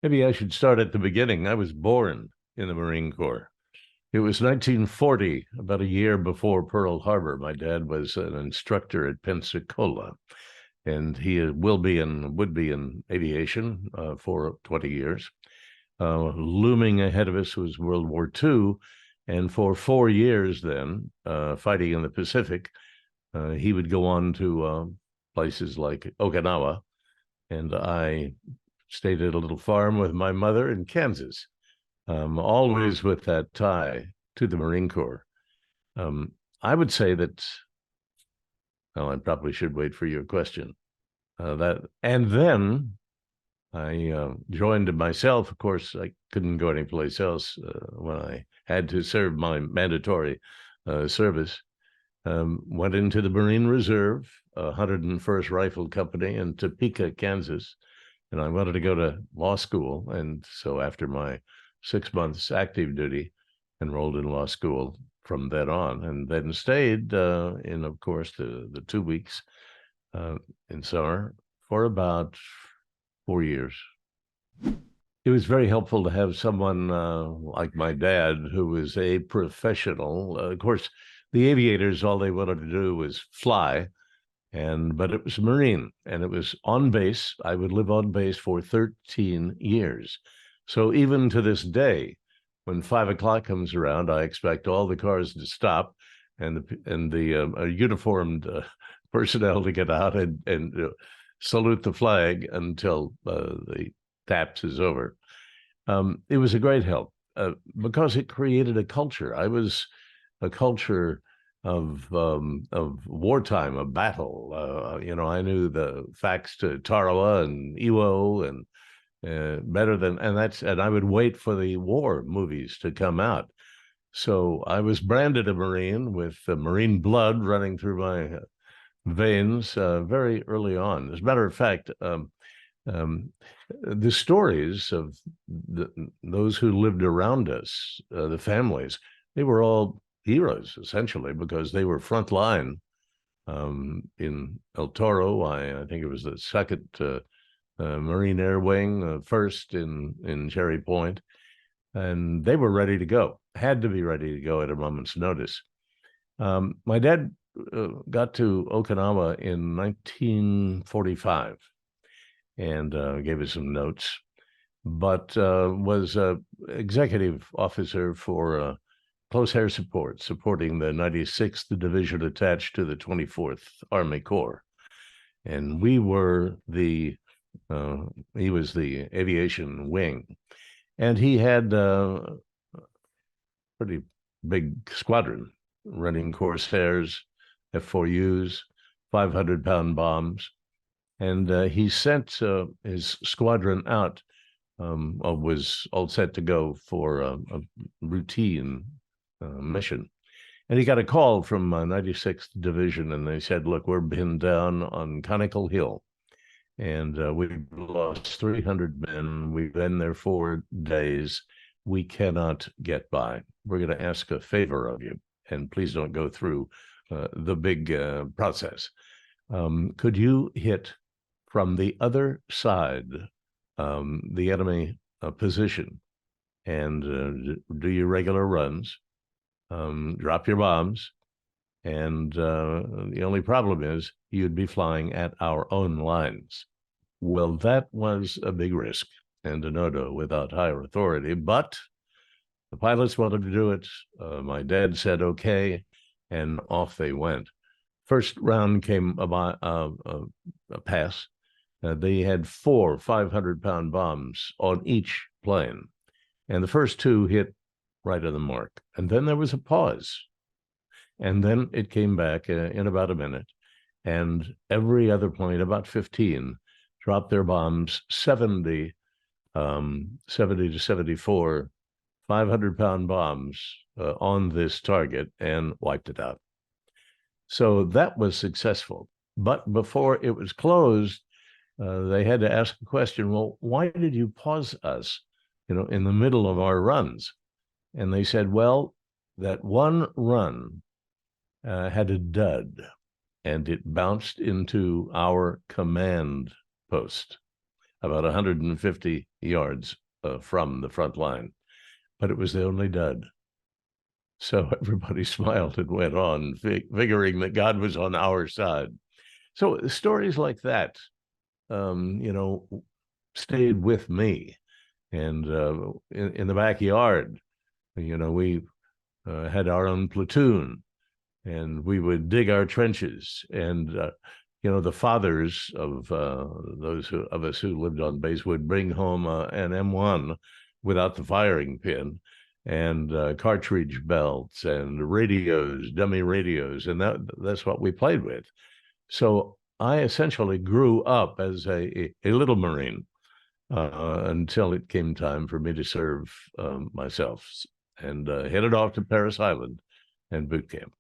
Maybe I should start at the beginning. I was born in the Marine Corps. It was 1940, about a year before Pearl Harbor. My dad was an instructor at Pensacola, and he will be and would be in aviation for 20 years. Looming ahead of us was World War II, and for 4 years then, fighting in the Pacific, he would go on to places like Okinawa, and I stayed at a little farm with my mother in Kansas, always with that tie to the Marine Corps. I would say that, well, I probably should wait for your question. And then I joined myself. Of course, I couldn't go anyplace else when I had to serve my mandatory service. Went into the Marine Reserve, 101st Rifle Company in Topeka, Kansas, and I wanted to go to law school. And so after my 6 months active duty, enrolled in law school from then on, and then stayed in, of course, the 2 weeks in summer for about 4 years. It was very helpful to have someone like my dad, who was a professional. Of course, the aviators, all they wanted to do was fly, but it was Marine, and it was on base. I would live on base for 13 years. So even to this day, when 5 o'clock comes around, I expect all the cars to stop and the uniformed personnel to get out and salute the flag until the taps is over. It was a great help because it created a culture. I was a culture of wartime, of battle. I knew the facts to Tarawa and Iwo and better than, and I would wait for the war movies to come out. So I was branded a Marine with Marine blood running through my veins very early on. As a matter of fact, the stories of those who lived around us, the families, they were all heroes, essentially, because they were frontline in El Toro. I think it was the second Marine Air Wing, first in Cherry Point, and they were ready to go, had to be ready to go at a moment's notice. My dad got to Okinawa in 1945 and gave us some notes, but was an executive officer for close air support, supporting the 96th Division attached to the 24th Army Corps. And we were he was the aviation wing. And he had a pretty big squadron running Corsairs, F4Us, 500-pound bombs. And he sent his squadron out, was all set to go for a routine mission. And he got a call from 96th Division, and they said, look, we're pinned down on Conical Hill, and we've lost 300 men. We've been there 4 days. We cannot get by. We're going to ask a favor of you, and please don't go through the big process. Could you hit from the other side the enemy position and do your regular runs, drop your bombs, and the only problem is you'd be flying at our own lines. Well, that was a big risk and a no-no without higher authority, but the pilots wanted to do it. My dad said, okay, and off they went. First round came a pass. They had 4 500-pound bombs on each plane, and the first 2 hit right on the mark. And then there was a pause. And then it came back in about a minute, and every other plane, about 15, dropped their bombs, 70 to 74 500-pound bombs on this target, and wiped it out. So that was successful. But before it was closed, they had to ask the question, well, why did you pause us, in the middle of our runs? And they said, well, that one run had a dud, and it bounced into our command post. about 150 yards from the front line, but it was the only dud. So everybody smiled and went on, figuring that God was on our side. So stories like that, stayed with me. And in the backyard, we had our own platoon, and we would dig our trenches. And the fathers of those of us who lived on base would bring home an M1 without the firing pin, and cartridge belts and radios, dummy radios, and that's what we played with. So I essentially grew up as a little Marine until it came time for me to serve myself, and headed off to Parris Island and boot camp.